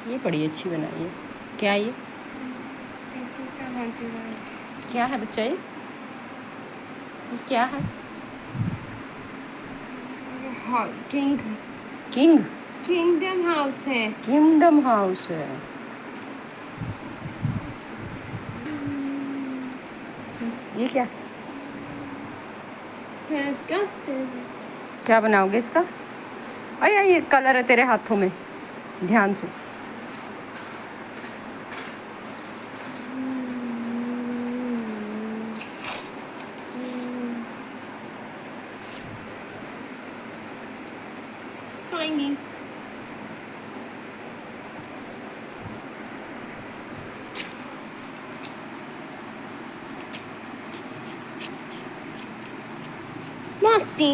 ये बड़ी अच्छी बनाई है। क्या ये क्या है बच्चा? ये क्या है? किंग किंग किंगडम हाउस है। किंगडम हाउस है। ये क्या फिर इसका क्या बनाओगे इसका? अरे ये कलर है तेरे हाथों में, ध्यान से। खाएंगी। मस्ती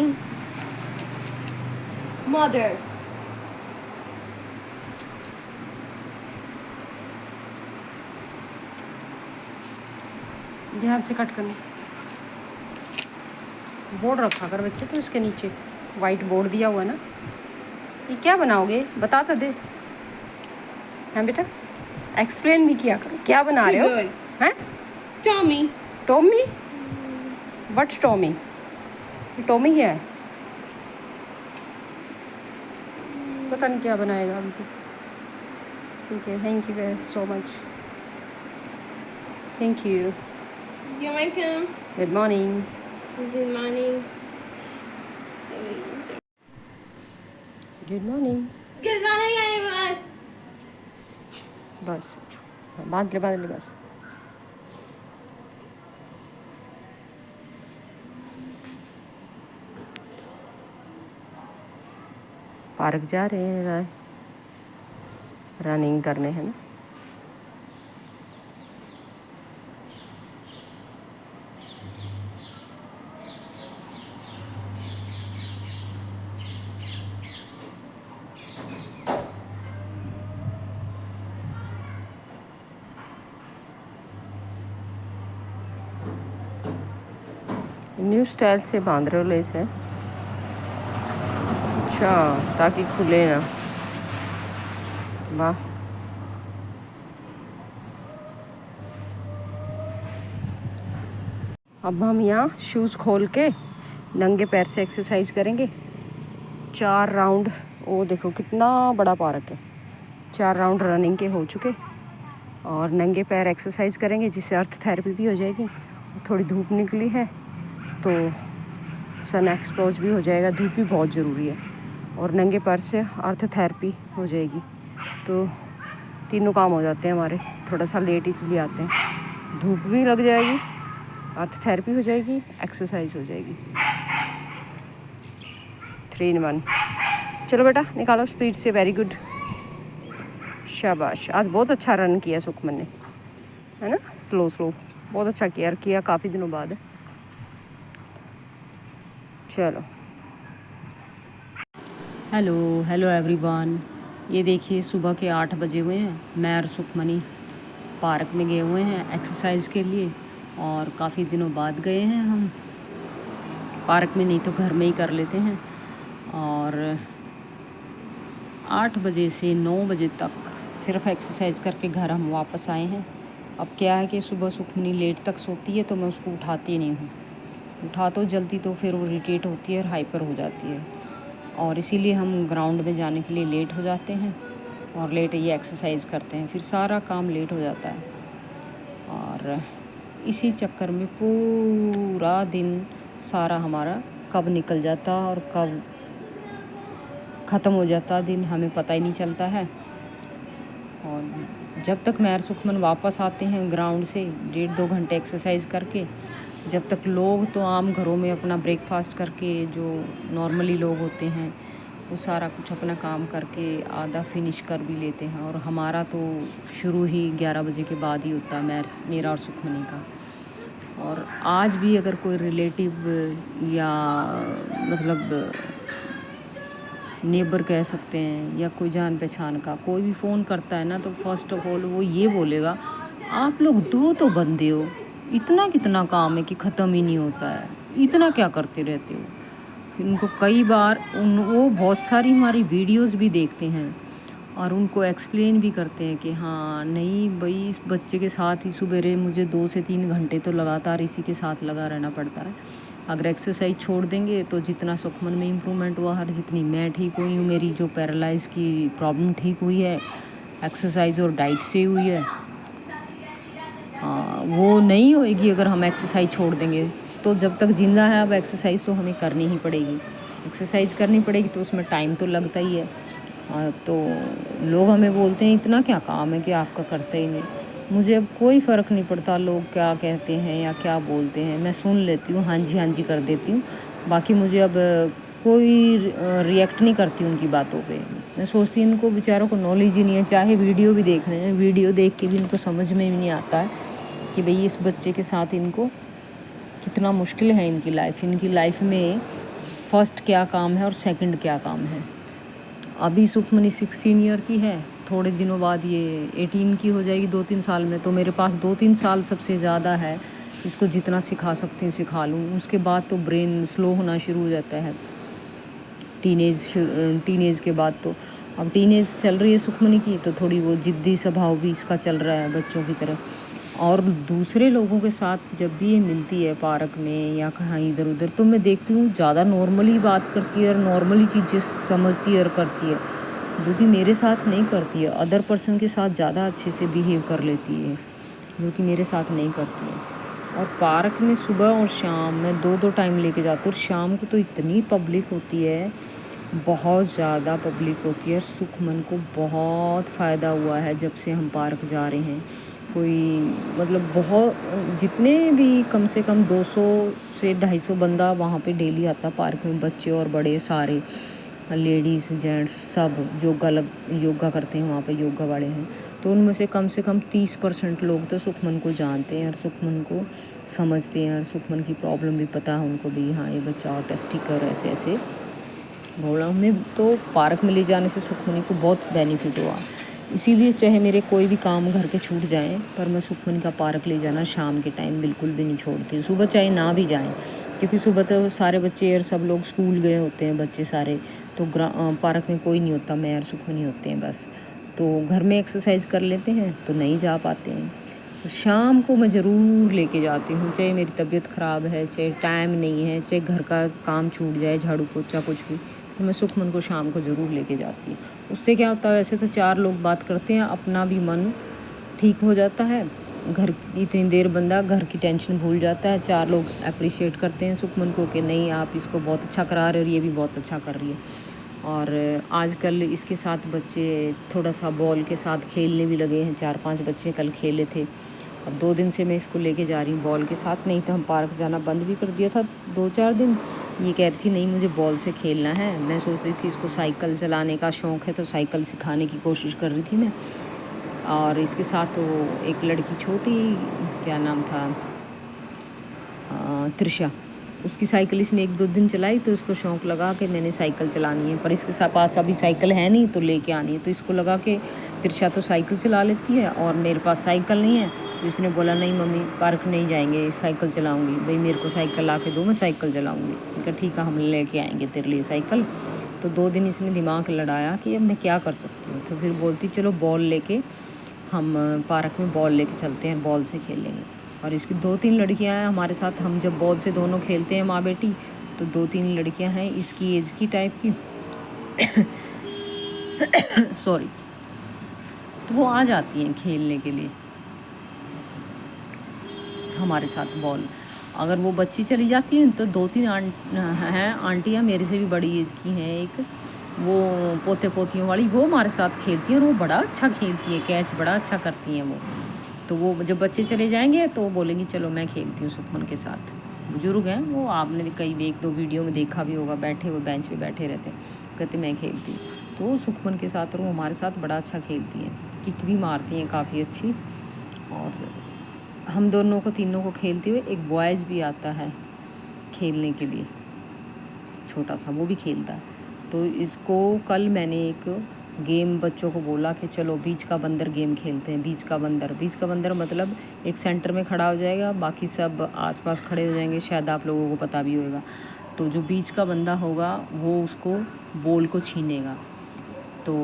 मदर ध्यान से कट करना। बोर्ड रखा कर बच्चे तो इसके नीचे वाइट बोर्ड दिया हुआ है ना। ये क्या बनाओगे बता तो दे। हैं बेटा, एक्सप्लेन भी किया करो, क्या बना रहे हो? हैं? Tommy Tommy? What's Tommy? Tommy क्या है? पता नहीं क्या बनाएगा अभी तो। ठीक है, thank you so much. Thank you. You're welcome. Good morning. Good morning. Good morning. Good morning, everyone. बस बांध ले बस। पार्क जा रहे हैं रनिंग करने, है ना। न्यू स्टाइल से बांध रहे हो लेस है? अच्छा, ताकि खुले ना। वाह। अब हम यहाँ शूज़ खोल के नंगे पैर से एक्सरसाइज करेंगे 4 राउंड। वो देखो कितना बड़ा पार्क है। 4 राउंड रनिंग के हो चुके और नंगे पैर एक्सरसाइज करेंगे, जिससे अर्थ थेरेपी भी हो जाएगी। थोड़ी धूप निकली है तो सन एक्सपोज भी हो जाएगा। धूप भी बहुत ज़रूरी है और नंगे पैर से अर्थ थेरेपी हो जाएगी, तो तीनों काम हो जाते हैं हमारे। थोड़ा सा लेट इसलिए आते हैं, धूप भी लग जाएगी, अर्थ थेरेपी हो जाएगी, एक्सरसाइज हो जाएगी। 3 in 1। चलो बेटा निकालो स्पीड से। वेरी गुड, शाबाश। आज बहुत अच्छा रन किया सुखमन ने, है ना। स्लो बहुत अच्छा किया काफ़ी दिनों बाद। चलो हेलो एवरीवन। ये देखिए सुबह के 8 बजे हुए हैं। मैं और सुखमनी पार्क में गए हुए हैं एक्सरसाइज के लिए, और काफ़ी दिनों बाद गए हैं हम पार्क में, नहीं तो घर में ही कर लेते हैं। और 8 बजे से 9 बजे तक सिर्फ एक्सरसाइज करके घर हम वापस आए हैं। अब क्या है कि सुबह सुखमनी लेट तक सोती है तो मैं उसको उठाती नहीं हूँ। उठा तो जल्दी तो फिर वो इरिटेट होती है और हाइपर हो जाती है, और इसीलिए हम ग्राउंड में जाने के लिए लेट हो जाते हैं और लेट ही एक्सरसाइज करते हैं, फिर सारा काम लेट हो जाता है। और इसी चक्कर में पूरा दिन सारा हमारा कब निकल जाता और कब ख़त्म हो जाता दिन हमें पता ही नहीं चलता है। और जब तक मैं और सुखमन वापस आते हैं ग्राउंड से 1.5-2 घंटे एक्सरसाइज करके, जब तक लोग तो आम घरों में अपना ब्रेकफास्ट करके, जो नॉर्मली लोग होते हैं वो सारा कुछ अपना काम करके आधा फिनिश कर भी लेते हैं, और हमारा तो शुरू ही 11 बजे के बाद ही होता है, मेरा और सुखमनी का। और आज भी अगर कोई रिलेटिव या मतलब नेबर कह सकते हैं या कोई जान पहचान का कोई भी फ़ोन करता है ना, तो फर्स्ट ऑफ ऑल वो ये बोलेगा, आप लोग 2 तो बंदे हो, इतना कितना काम है कि ख़त्म ही नहीं होता है, इतना क्या करते रहते हो। फिर उनको कई बार वो बहुत सारी हमारी वीडियोस भी देखते हैं, और उनको एक्सप्लेन भी करते हैं कि हाँ नहीं भाई, इस बच्चे के साथ ही सुबेरे मुझे 2 से 3 घंटे तो लगातार इसी के साथ लगा रहना पड़ता है। अगर एक्सरसाइज छोड़ देंगे तो जितना सुखमन में इम्प्रूवमेंट हुआ है, जितनी मैं ठीक हुई हूँ, मेरी जो पैरालाइज की प्रॉब्लम ठीक हुई है एक्सरसाइज और डाइट से हुई है, वो नहीं होएगी अगर हम एक्सरसाइज छोड़ देंगे। तो जब तक जिंदा है अब एक्सरसाइज तो हमें करनी ही पड़ेगी। एक्सरसाइज करनी पड़ेगी तो उसमें टाइम तो लगता ही है। तो लोग हमें बोलते हैं इतना क्या काम है कि आपका करते ही नहीं। मुझे अब कोई फ़र्क नहीं पड़ता लोग क्या कहते हैं या क्या बोलते हैं, मैं सुन लेती हूँ, हाँ जी कर देती हूँ। बाकी मुझे अब कोई रिएक्ट नहीं करती उनकी बातों पे। मैं सोचती हूँ इनको बेचारों को नॉलेज ही नहीं है, चाहे वीडियो भी देख रहे हैं, वीडियो देख के भी इनको समझ में भी नहीं आता है कि भाई इस बच्चे के साथ इनको कितना मुश्किल है। इनकी लाइफ में फ़र्स्ट क्या काम है और सेकंड क्या काम है। अभी सुखमनी 16 ईयर की है, थोड़े दिनों बाद ये 18 की हो जाएगी 2-3 साल में। तो मेरे पास 2-3 साल सबसे ज़्यादा है, इसको जितना सिखा सकती हूँ सिखा लूँ। उसके बाद तो ब्रेन स्लो होना शुरू हो जाता है टीनेज के बाद। तो अब टीनेज चल रही है सुखमनी की, तो थोड़ी वो ज़िद्दी स्वभाव भी इसका चल रहा है बच्चों की तरह। और दूसरे लोगों के साथ जब भी ये मिलती है पार्क में या कहाँ इधर उधर, तो मैं देखती हूँ ज़्यादा नॉर्मली बात करती है और नॉर्मली चीज़ें समझती है और करती है, जो कि मेरे साथ नहीं करती है। अदर पर्सन के साथ ज़्यादा अच्छे से बिहेव कर लेती है, जो कि मेरे साथ नहीं करती है। और पार्क में सुबह और शाम में 2-2 टाइम लेके जाती हूँ। और शाम को तो इतनी पब्लिक होती है, बहुत ज़्यादा पब्लिक होती है। सुखमन को बहुत फ़ायदा हुआ है जब से हम पार्क जा रहे हैं। कोई मतलब बहुत, जितने भी कम से कम 200 से 250 बंदा वहाँ पे डेली आता पार्क में, बच्चे और बड़े सारे, लेडीज़ जेंट्स सब योगा करते हैं वहाँ पे, योगा वाले हैं। तो उनमें से कम 30% लोग तो सुखमन को जानते हैं और सुखमन को समझते हैं और सुखमन की प्रॉब्लम भी पता है उनको भी, हाँ ये बच्चा ऑटिस्टिक और ऐसे ऐसे बोला। हमें तो पार्क में ले जाने से सुखमनी को बहुत बेनिफिट हुआ। इसीलिए चाहे मेरे कोई भी काम घर के छूट जाएं, पर मैं सुखमनी का पार्क ले जाना शाम के टाइम बिल्कुल भी नहीं छोड़ती। सुबह चाहे ना भी जाएं, क्योंकि सुबह तो सारे बच्चे और सब लोग स्कूल गए होते हैं, बच्चे सारे, तो पार्क में कोई नहीं होता, मैं और सुखमनी होते हैं बस। तो घर में एक्सरसाइज कर लेते हैं तो नहीं जा पाते हैं। तो शाम को मैं ज़रूर लेके जाती हूँ, चाहे मेरी तबीयत ख़राब है, चाहे टाइम नहीं है, चाहे घर का काम छूट जाए, झाड़ू पोछा कुछ भी, तो मैं सुखमन को शाम को ज़रूर लेके जाती हूँ। उससे क्या होता है, वैसे तो 4 लोग बात करते हैं, अपना भी मन ठीक हो जाता है। घर इतनी देर बंदा घर की टेंशन भूल जाता है। 4 लोग अप्रिशिएट करते हैं सुखमन को कि नहीं आप इसको बहुत अच्छा करा रहे हो और ये भी बहुत अच्छा कर रही है। और आजकल इसके साथ बच्चे थोड़ा सा बॉल के साथ खेलने भी लगे हैं। 4-5 बच्चे कल खेले थे। अब 2 दिन से मैं इसको लेके जा रही हूँ बॉल के साथ, नहीं तो हम पार्क जाना बंद भी कर दिया था 2-4 दिन। ये कह रही थी नहीं मुझे बॉल से खेलना है। मैं सोच रही थी इसको साइकिल चलाने का शौक़ है, तो साइकिल सिखाने की कोशिश कर रही थी मैं। और इसके साथ वो एक लड़की छोटी, क्या नाम था, त्रिशा, उसकी साइकिल इसने 1-2 दिन चलाई, तो इसको शौक़ लगा कि मैंने साइकिल चलानी है। पर इसके पास अभी साइकिल है नहीं, तो लेके आनी है। तो इसको लगा कि त्रिशा तो साइकिल चला लेती है और मेरे पास साइकिल नहीं है, तो इसने बोला नहीं मम्मी पार्क नहीं जाएंगे, साइकिल चलाऊंगी। भाई मेरे को साइकिल ला के दो, मैं साइकिल चलाऊंगी। कहा ठीक है हम लेके आएंगे तेरे लिए साइकिल। तो 2 दिन इसने दिमाग लड़ाया कि अब मैं क्या कर सकती हूँ। तो फिर बोलती चलो बॉल लेके हम पार्क में बॉल लेके चलते हैं, बॉल से खेलेंगे। और इसकी 2-3 लड़कियां हैं हमारे साथ, हम जब बॉल से दोनों खेलते हैं माँ बेटी, तो 2-3 लड़कियां हैं इसकी एज की टाइप की सॉरी, तो वो आ जाती हैं खेलने के लिए हमारे साथ बॉल। अगर वो बच्ची चली जाती हैं तो 2-3 हैं आंटियाँ मेरे से भी बड़ी एज की हैं, एक वो पोते पोतियों वाली, वो हमारे साथ खेलती हैं और वो बड़ा अच्छा खेलती है, कैच बड़ा अच्छा करती हैं वो। तो वो जब बच्चे चले जाएंगे तो वो बोलेंगी चलो मैं खेलती हूँ सुखमन के साथ। बुजुर्ग हैं वो, आपने कई 1-2 वीडियो में देखा भी होगा, बैठे हुए बेंच पे बैठे रहते हैं, कहते मैं खेलती हूँ। तो वो सुखमन के साथ और वो हमारे साथ बड़ा अच्छा खेलती हैं, किक भी मारती हैं काफ़ी अच्छी। और हम दोनों को तीनों को खेलते हुए एक बॉयज़ भी आता है खेलने के लिए, छोटा सा, वो भी खेलता है। तो इसको कल मैंने एक गेम बच्चों को बोला कि चलो बीच का बंदर गेम खेलते हैं। बीच का बंदर मतलब एक सेंटर में खड़ा हो जाएगा, बाकी सब आसपास खड़े हो जाएंगे, शायद आप लोगों को पता भी होगा। तो जो बीच का बंदा होगा वो उसको बॉल को छीनेगा, तो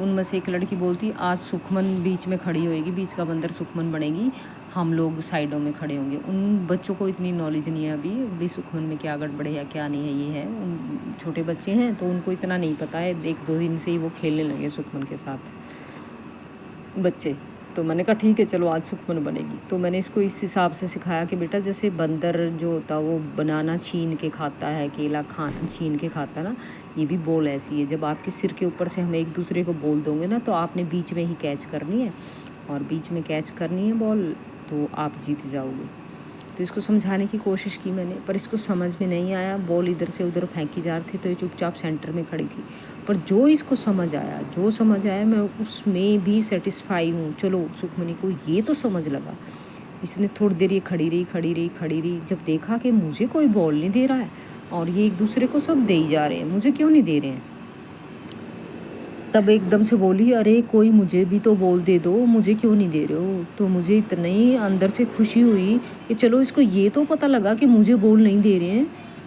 उनमें से एक लड़की बोलती आज सुखमन बीच में खड़ी होएगी, बीच का बंदर सुखमन बनेगी, हम लोग साइडों में खड़े होंगे। उन बच्चों को इतनी नॉलेज नहीं है अभी सुखमन में क्या गड़बड़ है या क्या नहीं है, ये है उन छोटे बच्चे हैं तो उनको इतना नहीं पता है। 1-2 दिन से ही वो खेलने लगे सुखमन के साथ बच्चे। तो मैंने कहा ठीक है चलो आज सुखमन बनेगी। तो मैंने इसको इस हिसाब से सिखाया कि बेटा जैसे बंदर जो होता है वो बनाना छीन के खाता है, केला छीन के खाता है ना, ये भी बॉल ऐसी है। जब आपके सिर के ऊपर से हम एक दूसरे को बॉल दोगे ना तो आपने बीच में ही कैच करनी है, और बीच में कैच करनी है बॉल तो आप जीत जाओगे। तो इसको समझाने की कोशिश की मैंने, पर इसको समझ में नहीं आया। बॉल इधर से उधर फेंकी जा रही थी तो ये चुपचाप सेंटर में खड़ी थी। पर जो इसको समझ आया मैं उसमें भी सेटिस्फाई हूँ। चलो सुखमनी को ये तो समझ लगा। इसने थोड़ी देर ये खड़ी रही। जब देखा कि मुझे कोई बॉल नहीं दे रहा है और ये एक दूसरे को सब दे ही जा रहे हैं, मुझे क्यों नहीं दे रहे हैं, तब एकदम से बोली अरे कोई मुझे भी तो बॉल दे दो, मुझे क्यों नहीं दे रहे हो। तो मुझे इतनी अंदर से खुशी हुई कि चलो इसको ये तो पता लगा कि मुझे बॉल नहीं दे रहे हैं।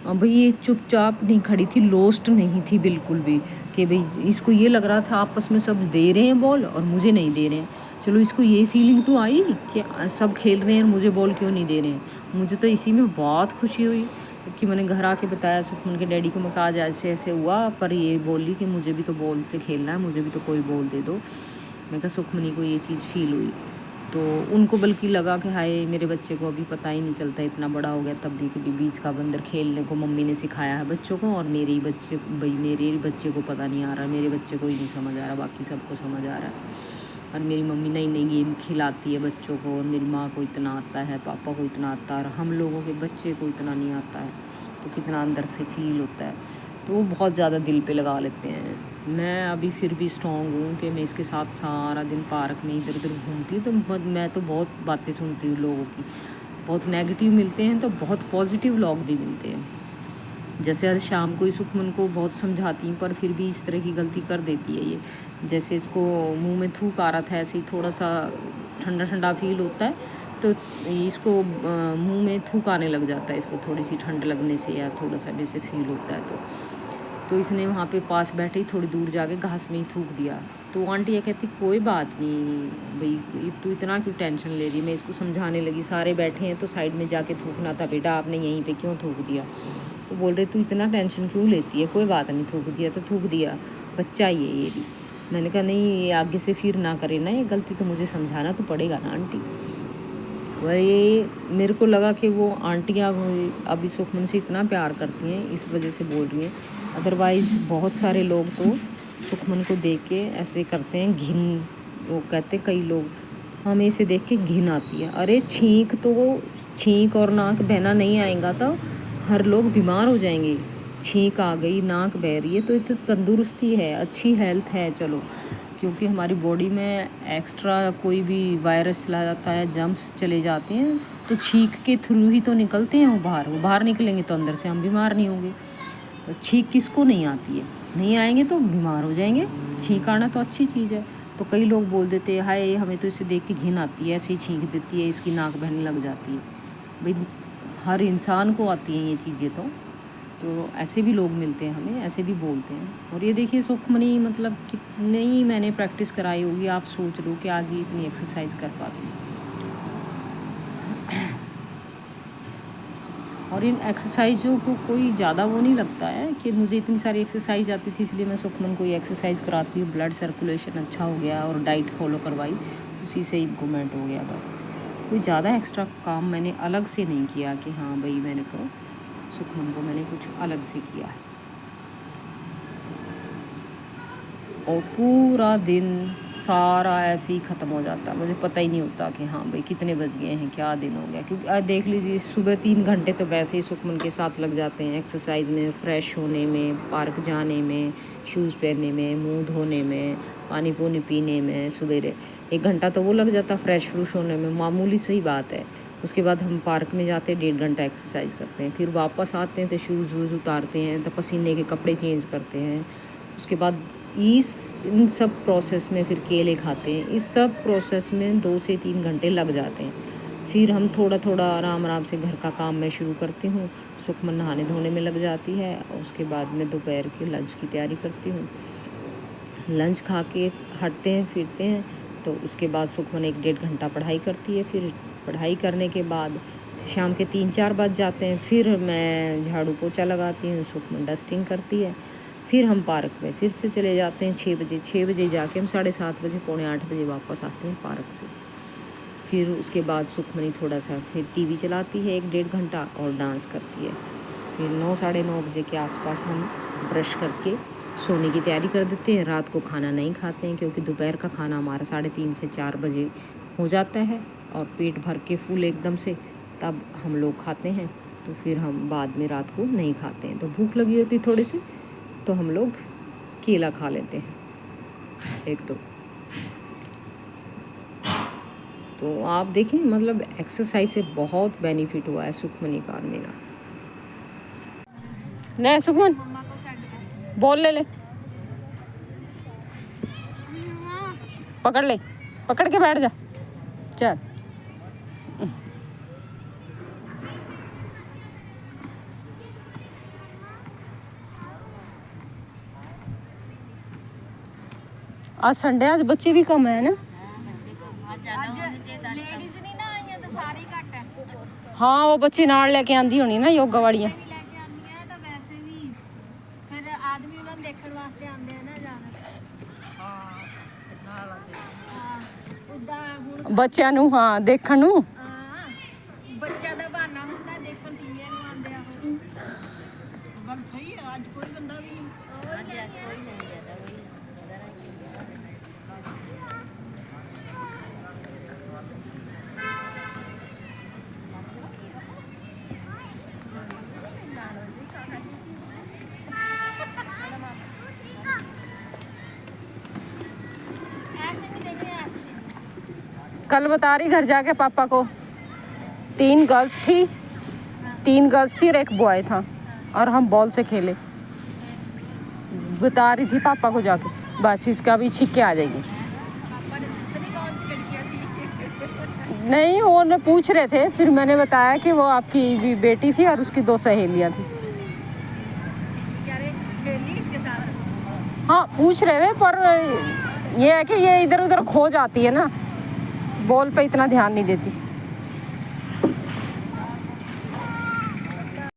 भाई ये चुपचाप नहीं खड़ी थी, लोस्ट नहीं थी बिल्कुल भी, कि भाई इसको ये लग रहा था आपस में सब दे रहे हैं बॉल और मुझे नहीं दे रहे हैं। चलो इसको ये फीलिंग तो आई कि सब खेल रहे हैं मुझे बॉल क्यों नहीं दे रहे हैं। मुझे तो इसी में बहुत खुशी हुई कि मैंने घर आके बताया सुखमन के डैडी को, मैं कहा आज ऐसे ऐसे हुआ, पर ये बोली कि मुझे भी तो बॉल से खेलना है, मुझे भी तो कोई बॉल दे दो। मैं कहा सुखमनी को ये चीज़ फील हुई तो उनको बल्कि लगा कि हाय मेरे बच्चे को अभी पता ही नहीं चलता, इतना बड़ा हो गया तब भी कभी बीच का बंदर खेलने को मम्मी ने सिखाया है बच्चों को, और मेरे ही बच्चे को पता नहीं आ रहा, मेरे बच्चे को ही नहीं समझ आ रहा, बाकी सबको समझ आ रहा है। और मेरी मम्मी नई नई गेम खिलाती है बच्चों को, और मेरी माँ को इतना आता है, पापा को इतना आता है, और हम लोगों के बच्चे को इतना नहीं आता है, तो कितना अंदर से फील होता है। तो वो बहुत ज़्यादा दिल पे लगा लेते हैं। मैं अभी फिर भी स्ट्रॉन्ग हूँ कि मैं इसके साथ सारा दिन पार्क में इधर उधर घूमती हूँ। तो मैं तो बहुत बातें सुनती हूँ लोगों की, बहुत नेगेटिव मिलते हैं तो बहुत पॉजिटिव लोग भी मिलते हैं। जैसे आज शाम को ही सुखमन को बहुत समझाती हूँ पर फिर भी इस तरह की गलती कर देती है ये। जैसे इसको मुंह में थूक आ रहा था, ऐसे ही थोड़ा सा ठंडा ठंडा फील होता है तो इसको मुंह में थूक आने लग जाता है, इसको थोड़ी सी ठंड लगने से या थोड़ा सा वैसे फील होता है तो इसने वहाँ पे पास बैठे ही थोड़ी दूर जाके घास में ही थूक दिया। तो आंटी ये कहती कोई बात नहीं भाई, तू इतना क्यों टेंशन ले रही। मैं इसको समझाने लगी, सारे बैठे हैं तो साइड में जाके थूकना था बेटा, आपने यहीं पे क्यों थूक दिया। तो बोल रहे तू इतना टेंशन क्यों लेती है, कोई बात नहीं, थूक दिया तो थूक दिया, बच्चा ही है ये भी। मैंने कहा नहीं ये आगे से फिर ना करे ना ये गलती, तो मुझे समझाना तो पड़ेगा ना आंटी। वही मेरे को लगा कि वो आंटियाँ अभी सुखमन से इतना प्यार करती हैं इस वजह से बोल रही हैं, अदरवाइज़ बहुत सारे लोग तो सुखमन को देख के ऐसे करते हैं घिन। वो कहते कई लोग हमें इसे देख के घिन आती है। अरे छींक और नाक बहना नहीं आएगा तो हर लोग बीमार हो जाएंगे। छींक आ गई, नाक बह रही है तो ये तो तंदुरुस्ती है, अच्छी हेल्थ है। चलो क्योंकि हमारी बॉडी में एक्स्ट्रा कोई भी वायरस ला जाता है, जम्स चले जाते हैं तो छींक के थ्रू ही तो निकलते हैं वो बाहर निकलेंगे तो अंदर से हम बीमार नहीं होंगे। तो छींक किसको नहीं आती है, नहीं आएंगे तो बीमार हो जाएंगे। छींक आना तो अच्छी चीज़ है। तो कई लोग बोल देते हैं हाय हमें तो इसे देख के घिन आती है, ऐसे ही छींक देती है, इसकी नाक बहने लग जाती है। भाई हर इंसान को आती हैं ये चीज़ें तो ऐसे भी लोग मिलते हैं हमें, ऐसे भी बोलते हैं। और ये देखिए सुखमनी मतलब कितनी मैंने प्रैक्टिस कराई होगी, आप सोच लो कि आज ये इतनी एक्सरसाइज कर पाती है। और इन एक्सरसाइजों को कोई ज़्यादा वो नहीं लगता है कि मुझे इतनी सारी एक्सरसाइज आती थी इसलिए मैं सुखमन को ये एक्सरसाइज कराती हूँ। ब्लड सर्कुलेशन अच्छा हो गया और डाइट फॉलो करवाई, उसी से इम्प्रूवमेंट हो गया। बस कोई ज़्यादा एक्स्ट्रा काम मैंने अलग से नहीं किया कि हाँ भाई मैंने को सुखमन को मैंने कुछ अलग से किया है। और पूरा दिन सारा ऐसे ही ख़त्म हो जाता, मुझे पता ही नहीं होता कि हाँ भाई कितने बज गए हैं, क्या दिन हो गया। क्योंकि आज देख लीजिए सुबह 3 घंटे तो वैसे ही सुखमन के साथ लग जाते हैं एक्सरसाइज में, फ्रेश होने में, पार्क जाने में, शूज़ पहनने में, मुंह धोने में, पानी पूनी पीने में। सवेरे 1 घंटा तो वो लग जाता फ्रेश फ्रूश होने में, मामूली सही बात है। उसके बाद हम पार्क में जाते हैं, 1.5 घंटा एक्सरसाइज करते हैं, फिर वापस आते हैं तो शूज़ वूज़ उतारते हैं, तो पसीने के कपड़े चेंज करते हैं। उसके बाद इन सब प्रोसेस में फिर केले खाते हैं। इस सब प्रोसेस में 2 से 3 घंटे लग जाते हैं। फिर हम थोड़ा थोड़ा आराम से घर का काम मैं शुरू करती हूँ। सुखमन नहाने धोने में लग जाती है और उसके बाद मैं दोपहर के लंच की तैयारी करती हूँ। लंच खा के हटते हैं फिरते हैं। तो उसके बाद सुखमन 1-1.5 घंटा पढ़ाई करती है। फिर पढ़ाई करने के बाद शाम के 3-4 बज जाते हैं। फिर मैं झाड़ू पोछा लगाती हूँ, सुखमन डस्टिंग करती है। फिर हम पार्क में फिर से चले जाते हैं 6 बजे। 6 बजे जाके हम 7:30 बजे, पौने 8 बजे वापस आते हैं पार्क से। फिर उसके बाद सुखमनी थोड़ा सा फिर टीवी चलाती है 1-1.5 घंटा और डांस करती है। फिर 9-9:30 बजे के आसपास हम ब्रश करके सोने की तैयारी कर देते हैं। रात को खाना नहीं खाते हैं क्योंकि दोपहर का खाना हमारा 3:30 से 4 बजे हो जाता है और पेट भर के फुल एकदम से तब हम लोग खाते हैं। तो फिर हम बाद में रात को नहीं खाते हैं। तो भूख लगी होती थोड़ी सी तो हम लोग केला खा लेते हैं 1-2। तो आप देखें मतलब एक्सरसाइज से बहुत बेनिफिट हुआ है सुखमनी का और मेरा। नहीं सुखमन बोल ले पकड़ के बैठ जा चल। आज संडे, आज बच्चे भी कम है ना। हाँ वो बच्चे नाल लेके आंदी होनी ना योगा वालियां। ਬੱਚਿਆਂ ਨੂੰ ਹਾਂ ਦੇਖਣ ਨੂੰ ਬੱਚਿਆਂ ਦਾ ਬਹਾਨਾ ਹੁੰਦਾ ਦੇਖਣ ਟੀਵੀਆਂ ਨੂੰ ਆਉਂਦੇ ਆ ਉਹ ਗੱਲ ਸਹੀ ਹੈ। ਅੱਜ ਕੋਈ ਬੰਦਾ ਵੀ ਨਹੀਂ ਅੱਜ ਕੋਈ ਨਹੀਂ ਹੈ ਕੋਈ कल बता रही घर जाके पापा को 3 गर्ल्स थी और 1 बॉय था और हम बॉल से खेले। बता रही थी पापा को जाके बस इसका भी छिक के आ जाएगी। नहीं वो न पूछ रहे थे फिर मैंने बताया कि वो आपकी भी बेटी थी और उसकी 2 सहेलियां थी। हाँ पूछ रहे थे पर ये है कि ये इधर उधर खो जाती है ना, बॉल पे इतना ध्यान नहीं देती।